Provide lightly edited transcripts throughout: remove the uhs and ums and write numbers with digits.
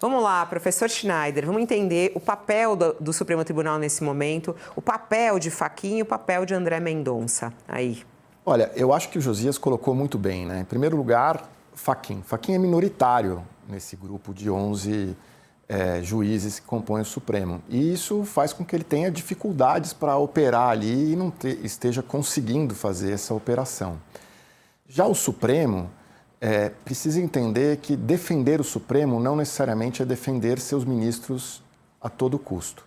Vamos lá, professor Schneider, vamos entender o papel do Supremo Tribunal nesse momento, o papel de Fachin e o papel de André Mendonça aí. Olha, eu acho que o Josias colocou muito bem, né? Em primeiro lugar, Fachin. Fachin é minoritário nesse grupo de 11 juízes que compõem o Supremo. E isso faz com que ele tenha dificuldades para operar ali e não esteja conseguindo fazer essa operação. Já o Supremo precisa entender que defender o Supremo não necessariamente é defender seus ministros a todo custo.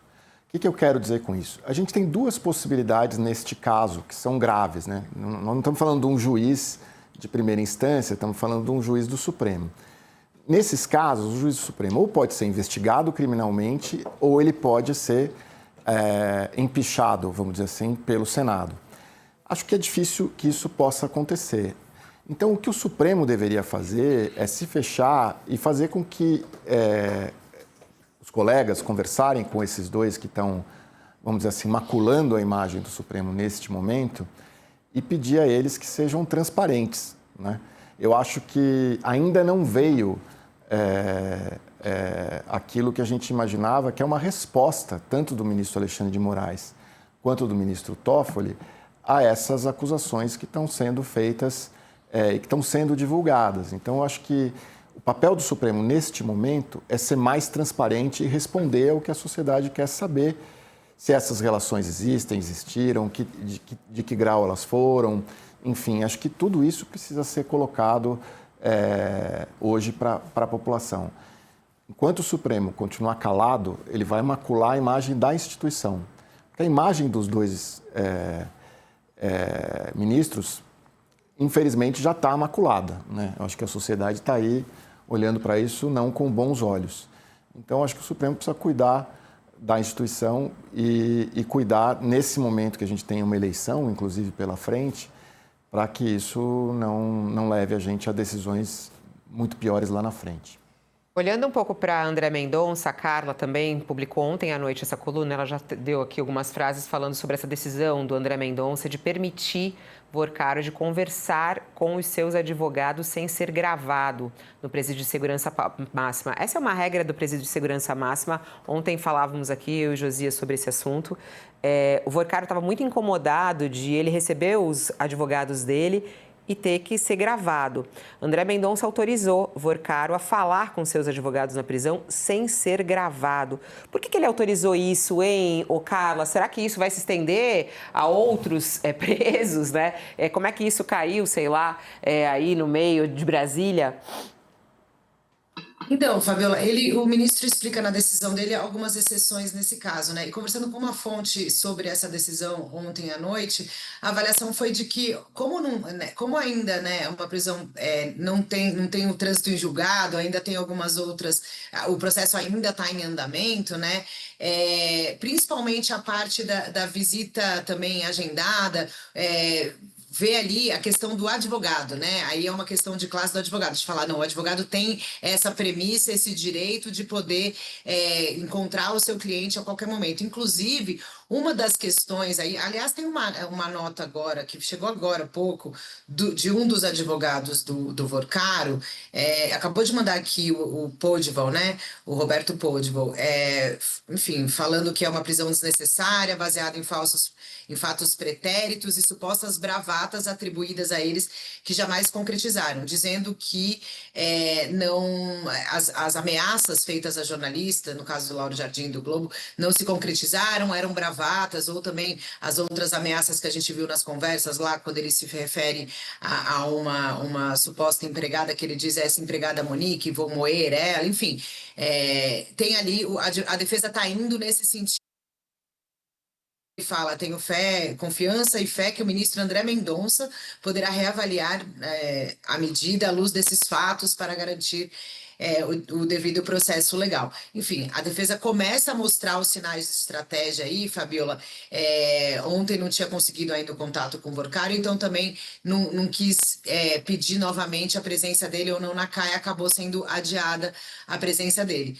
O que eu quero dizer com isso? A gente tem duas possibilidades neste caso que são graves, né? Nós não estamos falando de um juiz de primeira instância, estamos falando de um juiz do Supremo. Nesses casos, o juiz do Supremo ou pode ser investigado criminalmente ou ele pode ser empichado, vamos dizer assim, pelo Senado. Acho que é difícil que isso possa acontecer. Então, o que o Supremo deveria fazer é se fechar e fazer com que os colegas conversarem com esses dois que estão, vamos dizer assim, maculando a imagem do Supremo neste momento e pedir a eles que sejam transparentes, né? Eu acho que ainda não veio aquilo que a gente imaginava, que é uma resposta tanto do ministro Alexandre de Moraes quanto do ministro Toffoli a essas acusações que estão sendo feitas e que estão sendo divulgadas. Então, eu acho que o papel do Supremo, neste momento, é ser mais transparente e responder ao que a sociedade quer saber, se essas relações existiram, de que grau elas foram, enfim, acho que tudo isso precisa ser colocado hoje para a população. Enquanto o Supremo continuar calado, ele vai macular a imagem da instituição. Porque a imagem dos dois ministros, infelizmente, já está maculada, né? Eu acho que a sociedade está aí olhando para isso não com bons olhos. Então, acho que o Supremo precisa cuidar da instituição e cuidar, nesse momento que a gente tem uma eleição, inclusive pela frente, para que isso não leve a gente a decisões muito piores lá na frente. Olhando um pouco para André Mendonça, a Carla também publicou ontem à noite essa coluna, ela já deu aqui algumas frases falando sobre essa decisão do André Mendonça de permitir Vorcaro de conversar com os seus advogados sem ser gravado no presídio de segurança máxima. Essa é uma regra do presídio de segurança máxima. Ontem falávamos aqui, eu e Josias, sobre esse assunto. O Vorcaro estava muito incomodado de ele receber os advogados dele e ter que ser gravado. André Mendonça autorizou Vorcaro a falar com seus advogados na prisão sem ser gravado. Por que ele autorizou isso, hein, Carla? Será que isso vai se estender a outros presos, né? Como é que isso caiu, sei lá, aí no meio de Brasília? Então, Fabiola, o ministro explica na decisão dele algumas exceções nesse caso, né? E conversando com uma fonte sobre essa decisão ontem à noite, a avaliação foi de que, como ainda, né, uma prisão não tem o trânsito em julgado, ainda tem algumas outras, o processo ainda está em andamento, né? Principalmente a parte da visita também agendada, vê ali a questão do advogado, né? Aí é uma questão de classe do advogado, de falar, não, o advogado tem essa premissa, esse direito de poder encontrar o seu cliente a qualquer momento. Inclusive, uma das questões aí, aliás, tem uma nota agora, que chegou agora há pouco, de um dos advogados do Vorcaro, acabou de mandar aqui o Podval, né? O Roberto Podval, enfim, falando que é uma prisão desnecessária, baseada em fatos pretéritos e supostas bravatas atribuídas a eles que jamais concretizaram, dizendo que as ameaças feitas a jornalista, no caso do Lauro Jardim do Globo, não se concretizaram, eram bravatas, ou também as outras ameaças que a gente viu nas conversas lá, quando ele se refere a uma suposta empregada, que ele diz, essa empregada Monique, vou moer ela, enfim, tem ali, a defesa está indo nesse sentido. Fala, tenho fé, confiança e fé que o ministro André Mendonça poderá reavaliar a medida à luz desses fatos para garantir o devido processo legal. Enfim, a defesa começa a mostrar os sinais de estratégia aí, Fabiola. Ontem não tinha conseguido ainda o contato com o Vorcaro, então também não quis pedir novamente a presença dele ou não na CAI, acabou sendo adiada a presença dele.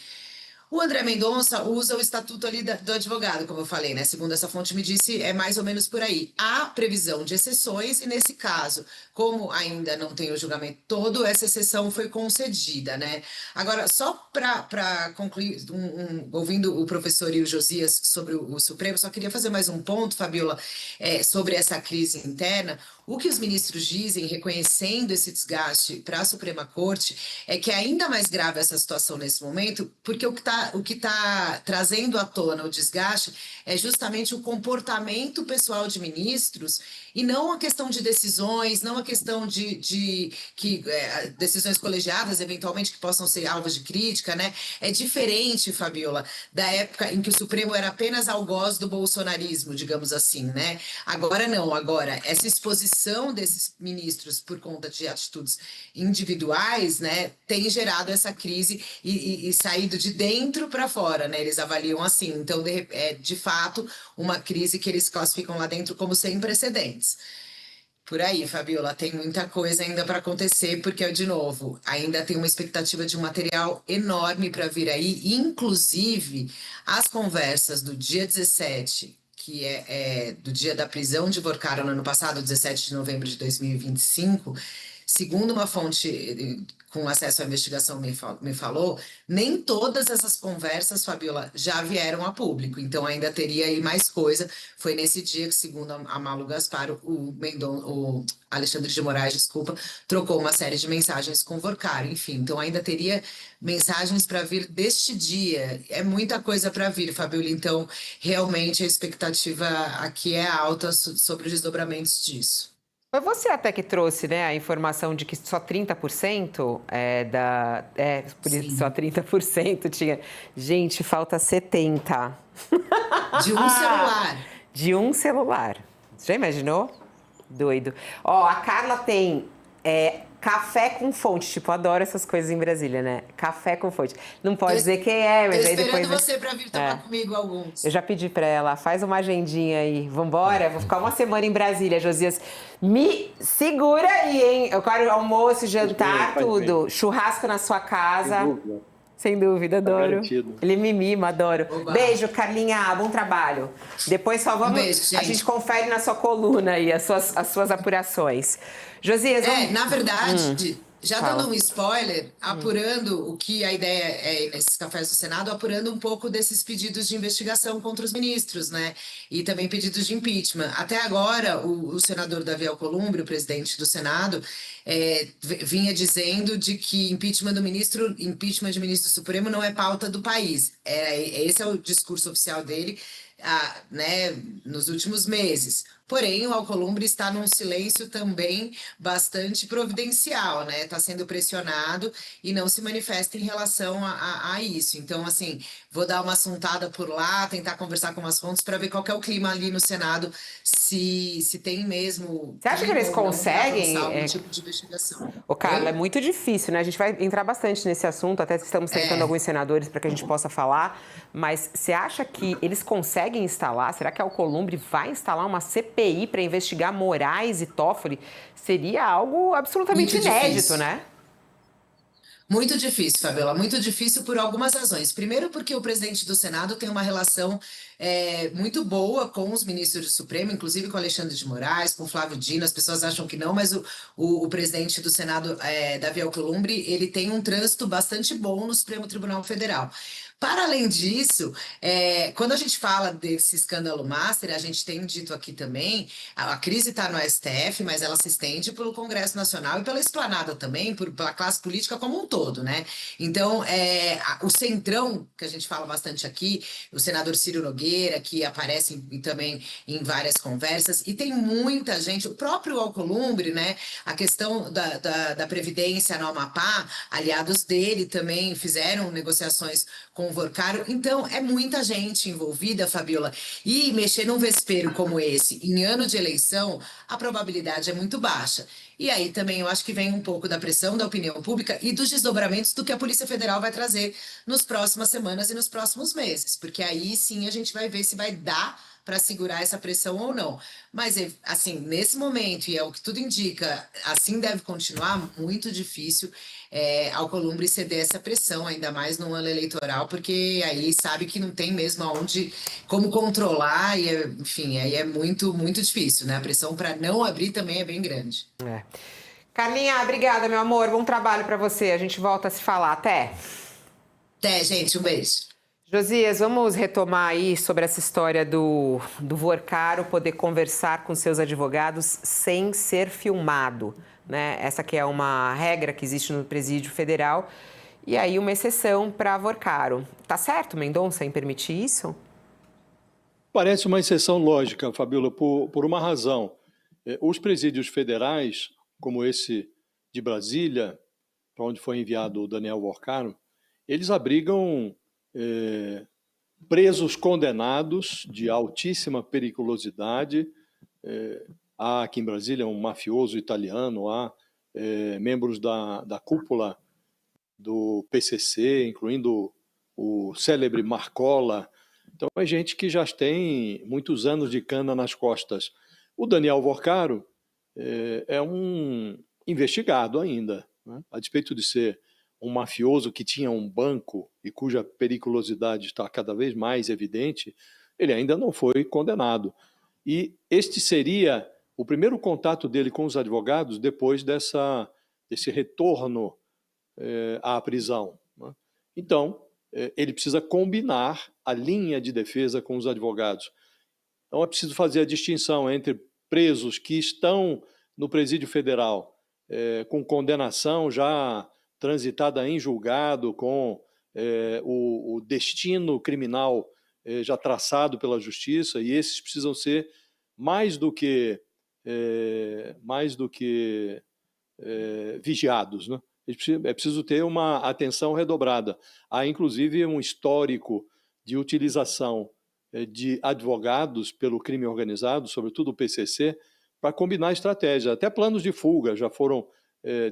O André Mendonça usa o estatuto ali do advogado, como eu falei, né? Segundo essa fonte me disse, é mais ou menos por aí. Há previsão de exceções e, nesse caso, como ainda não tem o julgamento todo, essa exceção foi concedida, né? Agora, só para concluir, ouvindo o professor e o Josias sobre o Supremo, só queria fazer mais um ponto, Fabiola, sobre essa crise interna. O que os ministros dizem, reconhecendo esse desgaste para a Suprema Corte, é que é ainda mais grave essa situação nesse momento, porque o que tá trazendo à tona o desgaste é justamente o comportamento pessoal de ministros e não a questão de decisões, não a questão decisões colegiadas, eventualmente, que possam ser alvos de crítica, né? É diferente, Fabiola, da época em que o Supremo era apenas algoz do bolsonarismo, digamos assim, né? Agora não, agora essa exposição desses ministros por conta de atitudes individuais, né, tem gerado essa crise e saído de dentro para fora, né? Eles avaliam assim. Então, de fato, uma crise que eles classificam lá dentro como sem precedentes. Por aí, Fabiola, tem muita coisa ainda para acontecer, porque, de novo, ainda tem uma expectativa de um material enorme para vir aí, inclusive as conversas do dia 17, que é do dia da prisão de Vorcara no ano passado, 17 de novembro de 2025, segundo uma fonte com acesso à investigação me falou, nem todas essas conversas, Fabiola, já vieram a público, então ainda teria aí mais coisa. Foi nesse dia que, segundo a Malu Gaspar, o Alexandre de Moraes, desculpa, trocou uma série de mensagens com o Vorcara, enfim, então ainda teria mensagens para vir deste dia. É muita coisa para vir, Fabiola, então realmente a expectativa aqui é alta sobre os desdobramentos disso. Foi você até que trouxe, né, a informação de que só 30% por isso só Sim. 30% tinha. Gente, falta 70%. De um celular. De um celular. Já imaginou? Doido. Ó, a Carla tem café com fonte. Tipo, adoro essas coisas em Brasília, né? Café com fonte. Não pode dizer quem é, mas Tô aí depois... esperando você para vir tomar comigo alguns. Eu já pedi pra ela, faz uma agendinha aí. Vambora, vou ficar uma semana em Brasília, Josias. Me segura aí, hein? Eu quero almoço, jantar, tudo. Churrasco na sua casa. Sem dúvida, adoro. Ele me mima, adoro. Oba. Beijo, Carlinha, bom trabalho. Depois só vamos... Beijo, gente. A gente confere na sua coluna aí as suas apurações. Josias, vamos... Na verdade, já Fala. dando um spoiler, apurando o que a ideia é nesses cafés do Senado, apurando um pouco desses pedidos de investigação contra os ministros, né? E também pedidos de impeachment. Até agora, o senador Davi Alcolumbre, o presidente do Senado, vinha dizendo de que impeachment de ministro do Supremo não é pauta do país. Esse é o discurso oficial dele, né, nos últimos meses. Porém, o Alcolumbre está num silêncio também bastante providencial, né? Está sendo pressionado e não se manifesta em relação a isso. Então, assim, vou dar uma assuntada por lá, tentar conversar com umas fontes para ver qual que é o clima ali no Senado, se tem mesmo... Você acha que eles conseguem... algum tipo de investigação. Ô, Carla, é muito difícil, né? A gente vai entrar bastante nesse assunto, até estamos tentando alguns senadores para que a gente possa falar, mas você acha que eles conseguem instalar? Será que a Alcolumbre vai instalar uma CPI para investigar Moraes e Toffoli? Seria algo absolutamente Muito inédito, difícil. né? Muito difícil, Fabiola, muito difícil por algumas razões. Primeiro, porque o presidente do Senado tem uma relação muito boa com os ministros do Supremo, inclusive com Alexandre de Moraes, com Flávio Dino. As pessoas acham que não, mas o presidente do Senado, Davi Alcolumbre, ele tem um trânsito bastante bom no Supremo Tribunal Federal. Para além disso, quando a gente fala desse escândalo master, a gente tem dito aqui também, a crise está no STF, mas ela se estende pelo Congresso Nacional e pela esplanada também, pela classe política como um todo, né? Então, o centrão, que a gente fala bastante aqui, o senador Ciro Nogueira, que aparece também em várias conversas, e tem muita gente, o próprio Alcolumbre, né? A questão da Previdência no Amapá, aliados dele também fizeram negociações com o Vorcaro. Então, é muita gente envolvida, Fabiola, e mexer num vespeiro como esse, em ano de eleição, a probabilidade é muito baixa. E aí também eu acho que vem um pouco da pressão da opinião pública e dos desdobramentos do que a Polícia Federal vai trazer nas próximas semanas e nos próximos meses, porque aí sim a gente vai ver se vai dar para segurar essa pressão ou não. Mas, assim, nesse momento, e é o que tudo indica, assim deve continuar, muito difícil Alcolumbre ceder essa pressão, ainda mais no ano eleitoral, porque aí sabe que não tem mesmo aonde, como controlar, e enfim, aí é muito, muito difícil, né? A pressão para não abrir também é bem grande. É. Carlinha, obrigada, meu amor. Bom trabalho para você. A gente volta a se falar. Até. Até, gente, um beijo. Josias, vamos retomar aí sobre essa história do Vorcaro poder conversar com seus advogados sem ser filmado, né? Essa que é uma regra que existe no Presídio Federal e aí uma exceção para Vorcaro. Tá certo, Mendonça, em permitir isso? Parece uma exceção lógica, Fabíola, por uma razão. Os presídios federais, como esse de Brasília, para onde foi enviado o Daniel Vorcaro, eles abrigam presos condenados de altíssima periculosidade. Há aqui em Brasília um mafioso italiano, há membros da cúpula do PCC, incluindo o célebre Marcola. Então, é gente que já tem muitos anos de cana nas costas. O Daniel Vorcaro é um investigado ainda, né? A despeito de ser um mafioso que tinha um banco e cuja periculosidade está cada vez mais evidente, ele ainda não foi condenado. E este seria o primeiro contato dele com os advogados depois desse retorno à prisão, né? Então, ele precisa combinar a linha de defesa com os advogados. Então, é preciso fazer a distinção entre presos que estão no presídio federal com condenação já transitada em julgado, com o destino criminal já traçado pela justiça, e esses precisam ser mais do que vigiados, né? É preciso ter uma atenção redobrada. Há, inclusive, um histórico de utilização de advogados pelo crime organizado, sobretudo o PCC, para combinar estratégias. Até planos de fuga já foram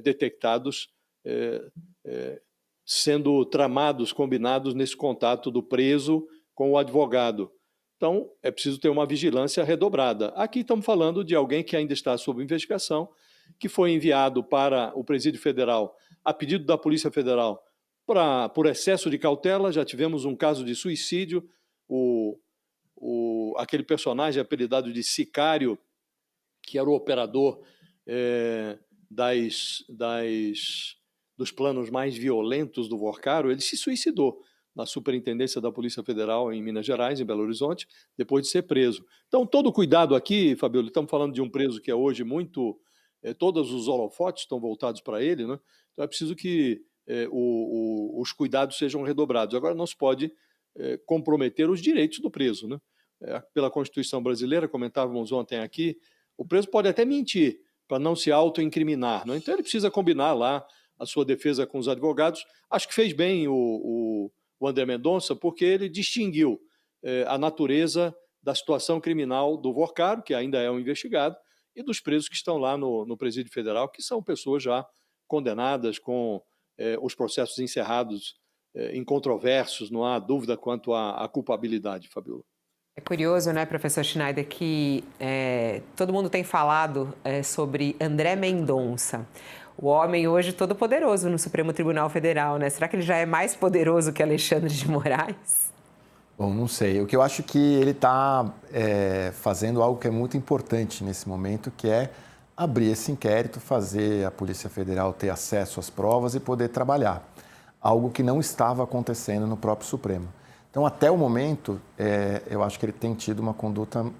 detectados, sendo tramados, combinados nesse contato do preso com o advogado. Então, é preciso ter uma vigilância redobrada. Aqui estamos falando de alguém que ainda está sob investigação, que foi enviado para o Presídio Federal a pedido da Polícia Federal por excesso de cautela. Já tivemos um caso de suicídio, aquele personagem apelidado de Sicário, que era o operador dos planos mais violentos do Vorcaro, ele se suicidou na Superintendência da Polícia Federal em Minas Gerais, em Belo Horizonte, depois de ser preso. Então, todo cuidado aqui, Fabíola, estamos falando de um preso que é hoje muito... todos os holofotes estão voltados para ele, né? Então é preciso que os cuidados sejam redobrados. Agora, não se pode comprometer os direitos do preso, né? Pela Constituição brasileira, comentávamos ontem aqui, o preso pode até mentir para não se autoincriminar, né? Então ele precisa combinar lá a sua defesa com os advogados. Acho que fez bem o André Mendonça, porque ele distinguiu a natureza da situação criminal do Vorcaro, que ainda é um investigado, e dos presos que estão lá no Presídio Federal, que são pessoas já condenadas, com os processos encerrados, incontroversos, não há dúvida quanto à culpabilidade, Fabíola. É curioso, né, professor Schneider, que todo mundo tem falado sobre André Mendonça, o homem hoje todo poderoso no Supremo Tribunal Federal, né? Será que ele já é mais poderoso que Alexandre de Moraes? Bom, não sei. O que eu acho que ele está fazendo algo que é muito importante nesse momento, que é abrir esse inquérito, fazer a Polícia Federal ter acesso às provas e poder trabalhar. Algo que não estava acontecendo no próprio Supremo. Então, até o momento, eu acho que ele tem tido uma conduta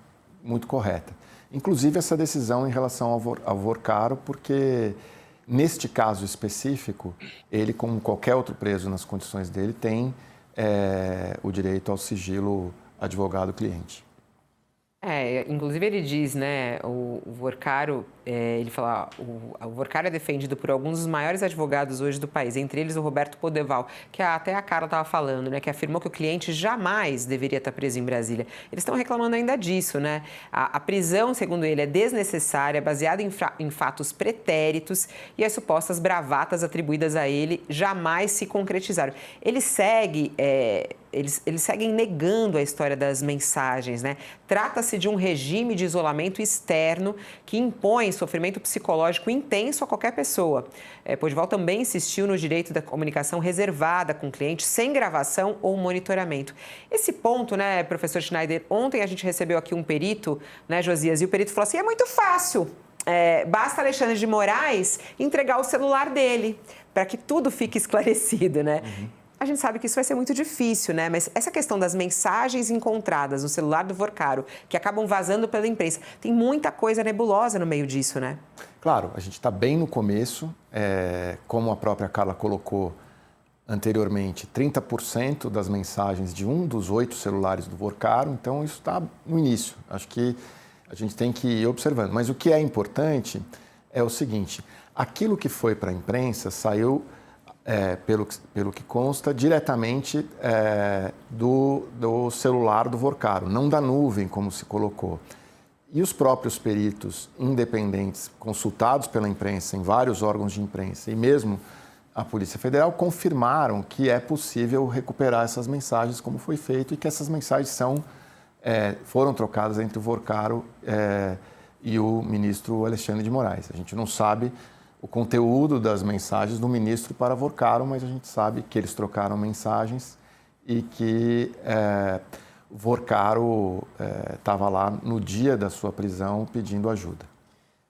muito correta. Inclusive, essa decisão em relação ao Vorcaro, porque, neste caso específico, ele, como qualquer outro preso nas condições dele, tem o direito ao sigilo advogado-cliente. Inclusive ele diz, né, o Vorcaro, ele fala, o Vorcaro é defendido por alguns dos maiores advogados hoje do país, entre eles o Roberto Podeval, que até a Carla estava falando, né, que afirmou que o cliente jamais deveria estar preso em Brasília. Eles estão reclamando ainda disso, né? A prisão, segundo ele, é desnecessária, baseada em fatos pretéritos e as supostas bravatas atribuídas a ele jamais se concretizaram. Ele segue... Eles seguem negando a história das mensagens, né? Trata-se de um regime de isolamento externo que impõe sofrimento psicológico intenso a qualquer pessoa. Podeval também insistiu no direito da comunicação reservada com o cliente, sem gravação ou monitoramento. Esse ponto, né, professor Schneider, ontem a gente recebeu aqui um perito, né, Josias, e o perito falou assim, é muito fácil, basta Alexandre de Moraes entregar o celular dele, para que tudo fique esclarecido, né? A gente sabe que isso vai ser muito difícil, né? Mas essa questão das mensagens encontradas no celular do Vorcaro, que acabam vazando pela imprensa, tem muita coisa nebulosa no meio disso, né? Claro, a gente está bem no começo. Como a própria Carla colocou anteriormente, 30% das mensagens de um dos 8 celulares do Vorcaro, então isso está no início. Acho que a gente tem que ir observando. Mas o que é importante é o seguinte, aquilo que foi para a imprensa saiu... pelo que consta, diretamente do celular do Vorcaro, não da nuvem, como se colocou. E os próprios peritos independentes, consultados pela imprensa, em vários órgãos de imprensa, e mesmo a Polícia Federal, confirmaram que é possível recuperar essas mensagens, como foi feito, e que essas mensagens foram trocadas entre o Vorcaro e o ministro Alexandre de Moraes. A gente não sabe o conteúdo das mensagens do ministro para Vorcaro, mas a gente sabe que eles trocaram mensagens e que Vorcaro estava lá no dia da sua prisão pedindo ajuda.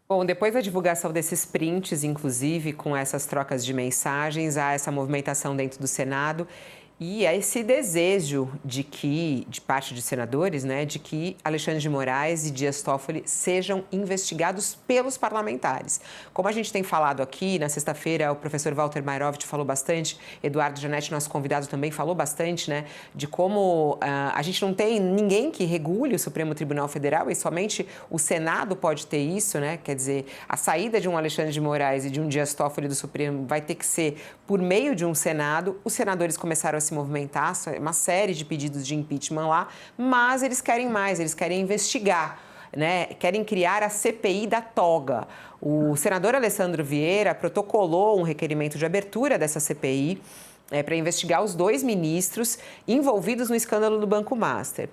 Bom, depois da divulgação desses prints, inclusive, com essas trocas de mensagens, há essa movimentação dentro do Senado e há esse desejo de parte de senadores, né, de que Alexandre de Moraes e Dias Toffoli sejam investigados pelos parlamentares. Como a gente tem falado aqui, na sexta-feira o professor Walter Mairovich falou bastante, Eduardo Janetti, nosso convidado, também falou bastante, né, de como a gente não tem ninguém que regule o Supremo Tribunal Federal e somente o Senado pode ter isso, né, quer dizer, a saída de um Alexandre de Moraes e de um Dias Toffoli do Supremo vai ter que ser por meio de um Senado. Os senadores começaram a se movimentar, uma série de pedidos de impeachment lá, mas eles querem mais, eles querem investigar, né? Querem criar a CPI da toga. O senador Alessandro Vieira protocolou um requerimento de abertura dessa CPI para investigar os 2 ministros envolvidos no escândalo do Banco Master.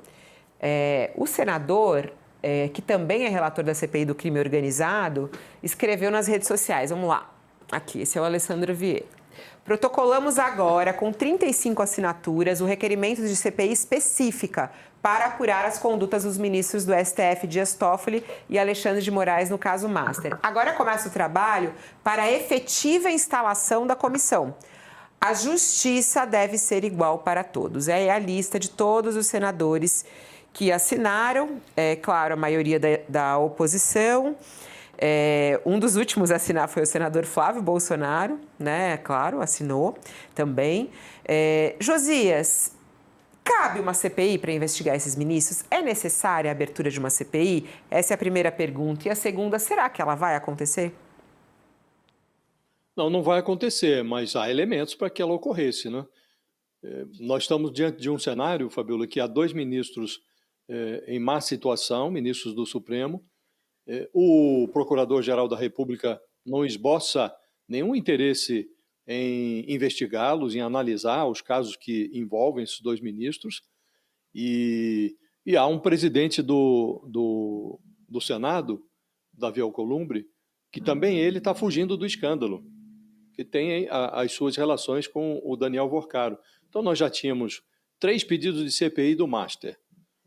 O senador, que também é relator da CPI do crime organizado, escreveu nas redes sociais, vamos lá, aqui, esse é o Alessandro Vieira. Protocolamos agora, com 35 assinaturas, o requerimento de CPI específica para apurar as condutas dos ministros do STF, Dias Toffoli e Alexandre de Moraes, no caso Master. Agora começa o trabalho para a efetiva instalação da comissão. A justiça deve ser igual para todos. É a lista de todos os senadores que assinaram, claro, a maioria da oposição. Um dos últimos a assinar foi o senador Flávio Bolsonaro, né? Claro, assinou também. Josias, cabe uma CPI para investigar esses ministros? É necessária a abertura de uma CPI? Essa é a primeira pergunta. E a segunda, será que ela vai acontecer? Não, não vai acontecer, mas há elementos para que ela ocorresse, né? Nós estamos diante de um cenário, Fabiola, que há 2 ministros em má situação, ministros do Supremo. O Procurador-Geral da República não esboça nenhum interesse em investigá-los, em analisar os casos que envolvem esses 2 ministros. E há um presidente do Senado, Davi Alcolumbre, que também ele está fugindo do escândalo, que tem as suas relações com o Daniel Vorcaro. Então, nós já tínhamos 3 pedidos de CPI do Master.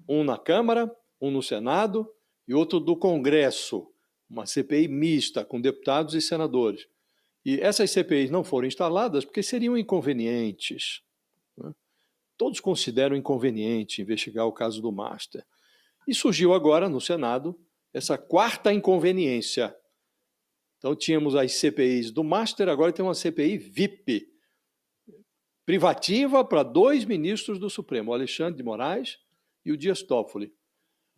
Um na Câmara, um no Senado e outro do Congresso, uma CPI mista com deputados e senadores. E essas CPIs não foram instaladas porque seriam inconvenientes, né? Todos consideram inconveniente investigar o caso do Master. E surgiu agora no Senado essa 4ª inconveniência. Então tínhamos as CPIs do Master, agora tem uma CPI VIP, privativa para 2 ministros do Supremo, o Alexandre de Moraes e o Dias Toffoli.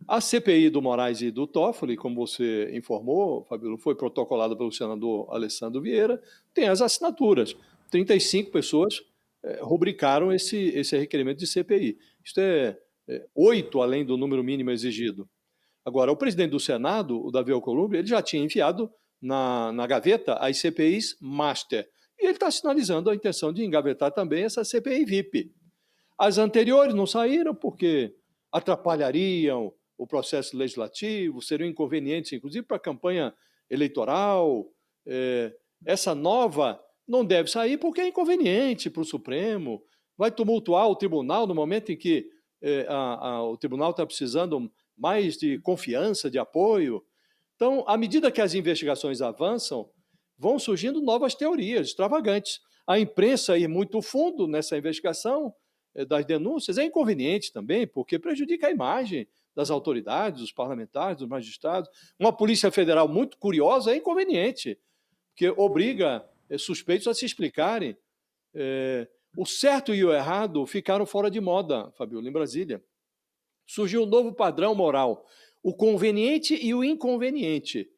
A CPI do Moraes e do Toffoli, como você informou, Fabíola, foi protocolada pelo senador Alessandro Vieira, tem as assinaturas. 35 pessoas rubricaram esse requerimento de CPI. Isto é 8 além do número mínimo exigido. Agora, o presidente do Senado, o Davi Alcolumbre, ele já tinha enviado na gaveta as CPIs Master. E ele está sinalizando a intenção de engavetar também essa CPI VIP. As anteriores não saíram porque atrapalhariam o processo legislativo, seriam inconvenientes, inclusive, para a campanha eleitoral. Essa nova não deve sair porque é inconveniente para o Supremo, vai tumultuar o tribunal no momento em que o tribunal está precisando mais de confiança, de apoio. Então, à medida que as investigações avançam, vão surgindo novas teorias extravagantes. A imprensa ir muito fundo nessa investigação das denúncias é inconveniente também, porque prejudica a imagem das autoridades, dos parlamentares, dos magistrados. Uma Polícia Federal muito curiosa é inconveniente, porque obriga suspeitos a se explicarem. O certo e o errado ficaram fora de moda, Fabíola, em Brasília. Surgiu um novo padrão moral, o conveniente e o inconveniente.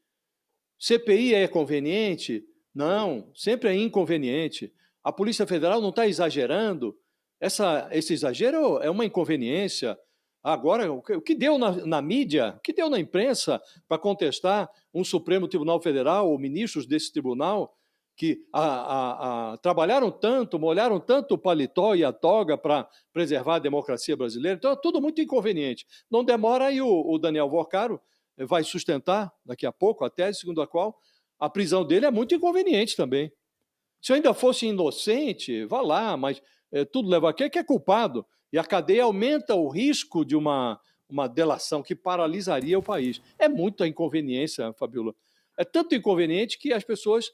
CPI é conveniente? Não, sempre é inconveniente. A Polícia Federal não está exagerando. Esse exagero é uma inconveniência. Agora, o que deu na mídia, o que deu na imprensa para contestar um Supremo Tribunal Federal ou ministros desse tribunal que trabalharam tanto, molharam tanto o paletó e a toga para preservar a democracia brasileira. Então, é tudo muito inconveniente. Não demora e o Daniel Vorcaro vai sustentar, daqui a pouco, a tese segundo a qual a prisão dele é muito inconveniente também. Se eu ainda fosse inocente, vá lá, mas tudo leva a quem é culpado. E a cadeia aumenta o risco de uma delação que paralisaria o país. É muita inconveniência, Fabíola. É tanto inconveniente que as pessoas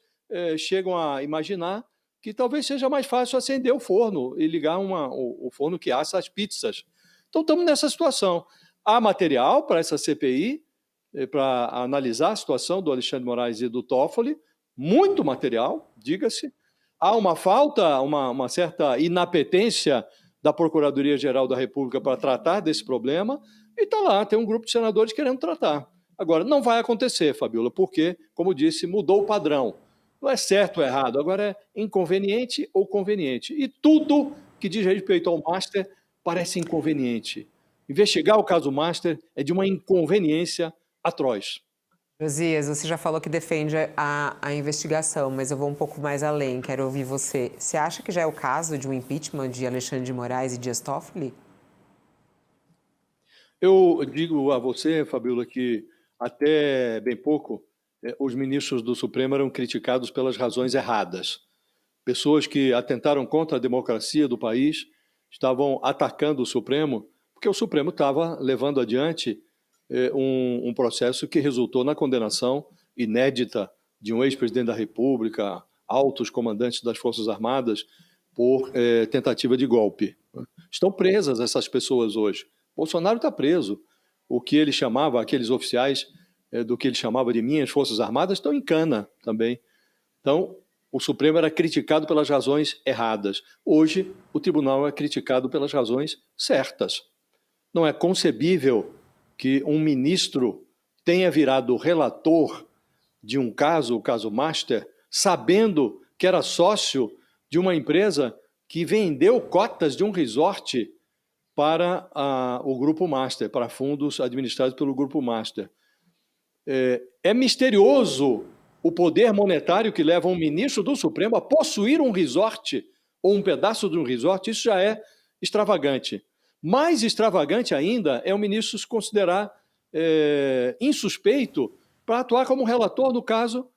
chegam a imaginar que talvez seja mais fácil acender o forno e ligar o forno que assa as pizzas. Então, estamos nessa situação. Há material para essa CPI, para analisar a situação do Alexandre de Moraes e do Toffoli, muito material, diga-se. Há uma falta, uma certa inapetência da Procuradoria-Geral da República para tratar desse problema, e está lá, tem um grupo de senadores querendo tratar. Agora, não vai acontecer, Fabíola, porque, como disse, mudou o padrão. Não é certo ou errado, agora é inconveniente ou conveniente. E tudo que diz respeito ao Master parece inconveniente. Investigar o caso Master é de uma inconveniência atroz. Josias, você já falou que defende a investigação, mas eu vou um pouco mais além, quero ouvir você. Você acha que já é o caso de um impeachment de Alexandre de Moraes e Dias Toffoli? Eu digo a você, Fabíola, que até bem pouco os ministros do Supremo eram criticados pelas razões erradas. Pessoas que atentaram contra a democracia do país estavam atacando o Supremo, porque o Supremo estava levando adiante um processo que resultou na condenação inédita de um ex-presidente da República, altos comandantes das Forças Armadas, por tentativa de golpe. Estão presas essas pessoas hoje. Bolsonaro está preso. O que ele chamava, aqueles oficiais do que ele chamava de minhas Forças Armadas, estão em cana também. Então, o Supremo era criticado pelas razões erradas. Hoje, o tribunal é criticado pelas razões certas. Não é concebível que um ministro tenha virado relator de um caso, o caso Master, sabendo que era sócio de uma empresa que vendeu cotas de um resort para o Grupo Master, para fundos administrados pelo Grupo Master. É misterioso o poder monetário que leva um ministro do Supremo a possuir um resort ou um pedaço de um resort. Isso já é extravagante. Mais extravagante ainda é o ministro se considerar insuspeito para atuar como relator no caso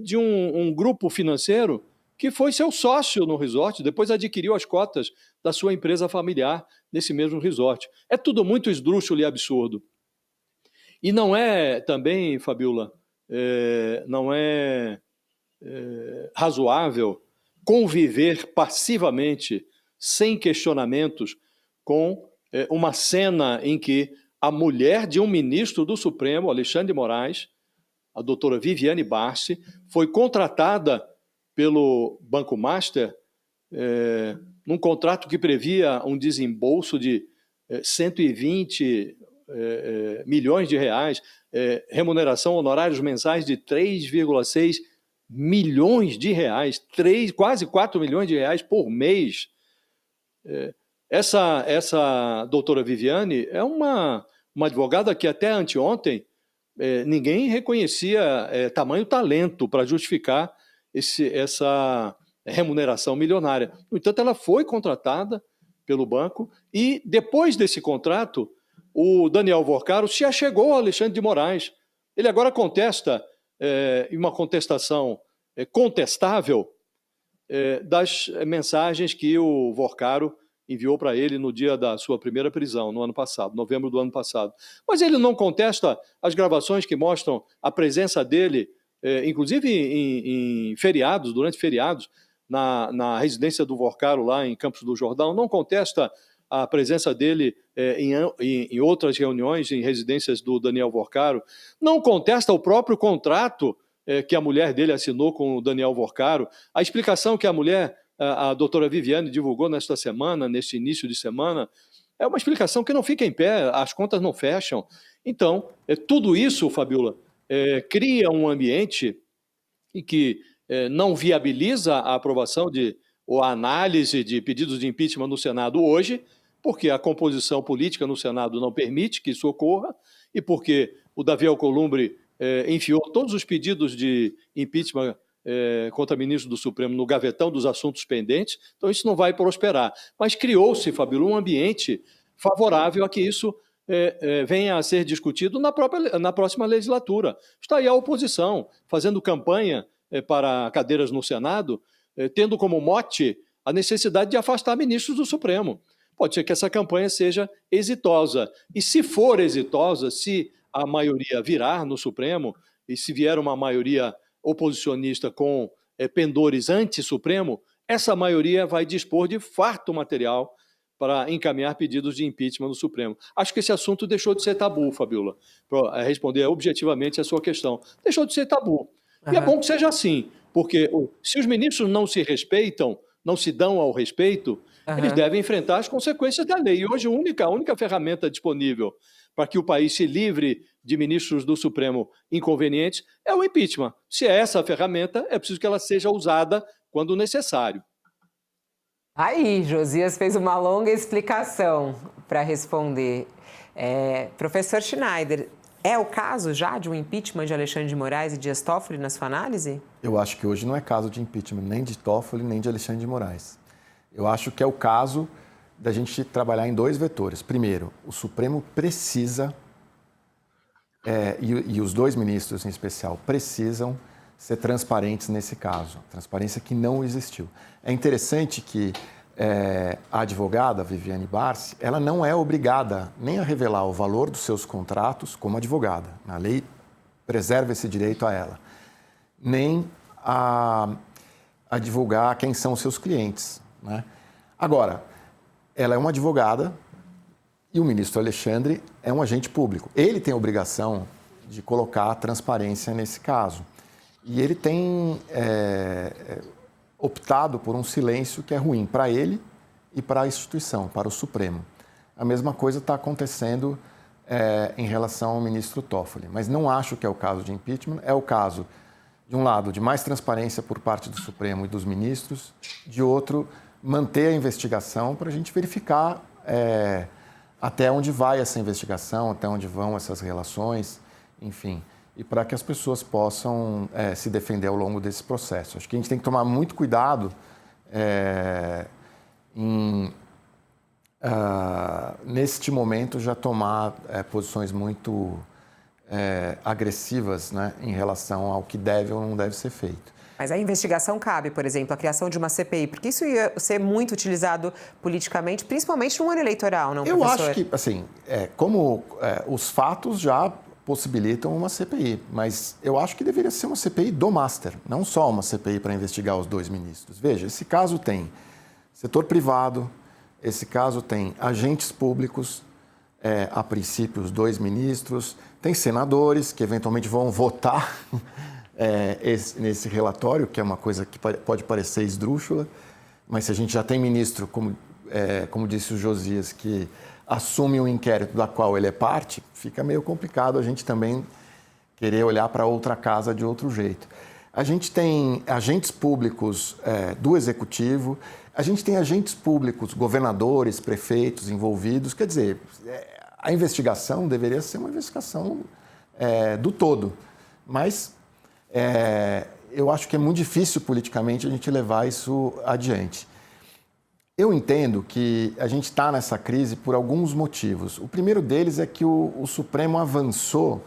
de um grupo financeiro que foi seu sócio no resort, depois adquiriu as cotas da sua empresa familiar nesse mesmo resort. É tudo muito esdrúxulo e absurdo. E não é também, Fabíola, não é razoável conviver passivamente, sem questionamentos, com uma cena em que a mulher de um ministro do Supremo, Alexandre de Moraes, a doutora Viviane Barsi, foi contratada pelo Banco Master num contrato que previa um desembolso de 120 milhões de reais, remuneração, honorários mensais de 3,6 milhões de reais, quase 4 milhões de reais por mês. Essa doutora Viviane é uma advogada que até anteontem ninguém reconhecia tamanho talento para justificar essa remuneração milionária. No entanto, ela foi contratada pelo banco e, depois desse contrato, o Daniel Vorcaro se achegou ao Alexandre de Moraes. Ele agora contesta, em uma contestação contestável, das mensagens que o Vorcaro enviou para ele no dia da sua primeira prisão, no ano passado, novembro do ano passado. Mas ele não contesta as gravações que mostram a presença dele, inclusive em feriados, durante feriados, na residência do Vorcaro, lá em Campos do Jordão, não contesta a presença dele em outras reuniões, em residências do Daniel Vorcaro, não contesta o próprio contrato que a mulher dele assinou com o Daniel Vorcaro, a explicação que a doutora Viviane divulgou nesta semana, neste início de semana, é uma explicação que não fica em pé, as contas não fecham. Então, tudo isso, Fabiola, cria um ambiente em que não viabiliza a aprovação ou a análise de pedidos de impeachment no Senado hoje, porque a composição política no Senado não permite que isso ocorra e porque o Davi Alcolumbre enfiou todos os pedidos de impeachment contra ministro do Supremo no gavetão dos assuntos pendentes, então isso não vai prosperar. Mas criou-se, Fabíola, um ambiente favorável a que isso venha a ser discutido na próxima legislatura. Está aí a oposição, fazendo campanha para cadeiras no Senado, tendo como mote a necessidade de afastar ministros do Supremo. Pode ser que essa campanha seja exitosa. E se for exitosa, se a maioria virar no Supremo, e se vier uma maioria oposicionista com pendores anti-Supremo, essa maioria vai dispor de farto material para encaminhar pedidos de impeachment no Supremo. Acho que esse assunto deixou de ser tabu, Fabiola, para responder objetivamente a sua questão. Deixou de ser tabu. E é bom que seja assim, porque se os ministros não se respeitam, não se dão ao respeito, eles devem enfrentar as consequências da lei. E hoje a única ferramenta disponível para que o país se livre de ministros do Supremo inconvenientes é o impeachment. Se é essa a ferramenta, é preciso que ela seja usada quando necessário. Aí, Josias fez uma longa explicação para responder. Professor Schneider, é o caso já de um impeachment de Alexandre de Moraes e Dias Toffoli na sua análise? Eu acho que hoje não é caso de impeachment nem de Toffoli nem de Alexandre de Moraes. Eu acho que é o caso da gente trabalhar em dois vetores. Primeiro, o Supremo precisa, e os dois ministros em especial, precisam ser transparentes nesse caso. Transparência que não existiu. É interessante que a advogada Viviane Barsi, ela não é obrigada nem a revelar o valor dos seus contratos como advogada. A lei preserva esse direito a ela. Nem a divulgar quem são os seus clientes, né? Agora, ela é uma advogada e o ministro Alexandre é um agente público. Ele tem a obrigação de colocar a transparência nesse caso. E ele tem optado por um silêncio que é ruim para ele e para a instituição, para o Supremo. A mesma coisa está acontecendo em relação ao ministro Toffoli. Mas não acho que é o caso de impeachment, é o caso, de um lado, de mais transparência por parte do Supremo e dos ministros, de outro, manter a investigação para a gente verificar até onde vai essa investigação, até onde vão essas relações, enfim, e para que as pessoas possam se defender ao longo desse processo. Acho que a gente tem que tomar muito cuidado neste momento, já tomar posições muito agressivas, né, em relação ao que deve ou não deve ser feito. Mas a investigação cabe, por exemplo, a criação de uma CPI, porque isso ia ser muito utilizado politicamente, principalmente no ano eleitoral, não, professor? Eu acho que, assim, os fatos já possibilitam uma CPI, mas eu acho que deveria ser uma CPI do Master, não só uma CPI para investigar os dois ministros. Veja, esse caso tem setor privado, esse caso tem agentes públicos, a princípio os dois ministros, tem senadores que eventualmente vão votar nesse relatório, que é uma coisa que pode parecer esdrúxula, mas se a gente já tem ministro, como disse o Josias, que assume um inquérito da qual ele é parte, fica meio complicado a gente também querer olhar para outra casa de outro jeito. A gente tem agentes públicos do Executivo, a gente tem agentes públicos, governadores, prefeitos envolvidos. Quer dizer, a investigação deveria ser uma investigação do todo. Mas eu acho que é muito difícil politicamente a gente levar isso adiante. Eu entendo que a gente está nessa crise por alguns motivos. O primeiro deles é que o Supremo avançou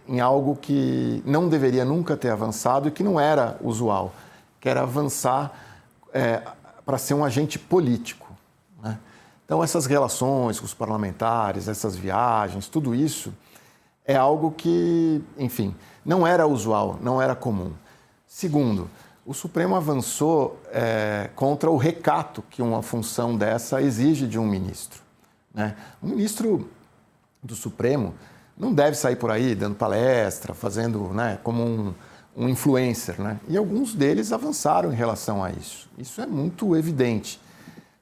em algo que não deveria nunca ter avançado e que não era usual, que era avançar para ser um agente político, né? Então, essas relações com os parlamentares, essas viagens, tudo isso é algo que, enfim, não era usual, não era comum. Segundo, o Supremo avançou contra o recato que uma função dessa exige de um ministro, né? Um ministro do Supremo não deve sair por aí dando palestra, fazendo, né, como um influencer, né? E alguns deles avançaram em relação a isso. Isso é muito evidente.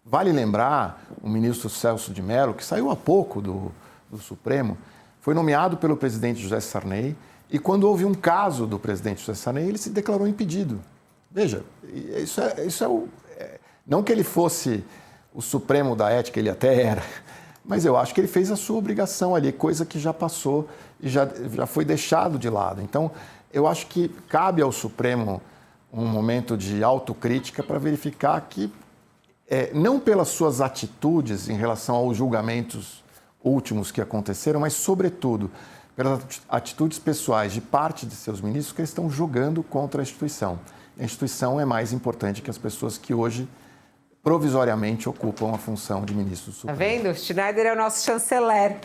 Vale lembrar o ministro Celso de Mello, que saiu há pouco do Supremo, foi nomeado pelo presidente José Sarney e quando houve um caso do presidente José Sarney, ele se declarou impedido. Veja, não que ele fosse o Supremo da ética, ele até era, mas eu acho que ele fez a sua obrigação ali, coisa que já passou e já foi deixado de lado. Então, eu acho que cabe ao Supremo um momento de autocrítica para verificar que, não pelas suas atitudes em relação aos julgamentos últimos que aconteceram, mas, sobretudo, pelas atitudes pessoais de parte de seus ministros que eles estão jogando contra a instituição. A instituição é mais importante que as pessoas que hoje provisoriamente ocupam a função de ministro do Supremo. Tá vendo? O Schneider é o nosso chanceler.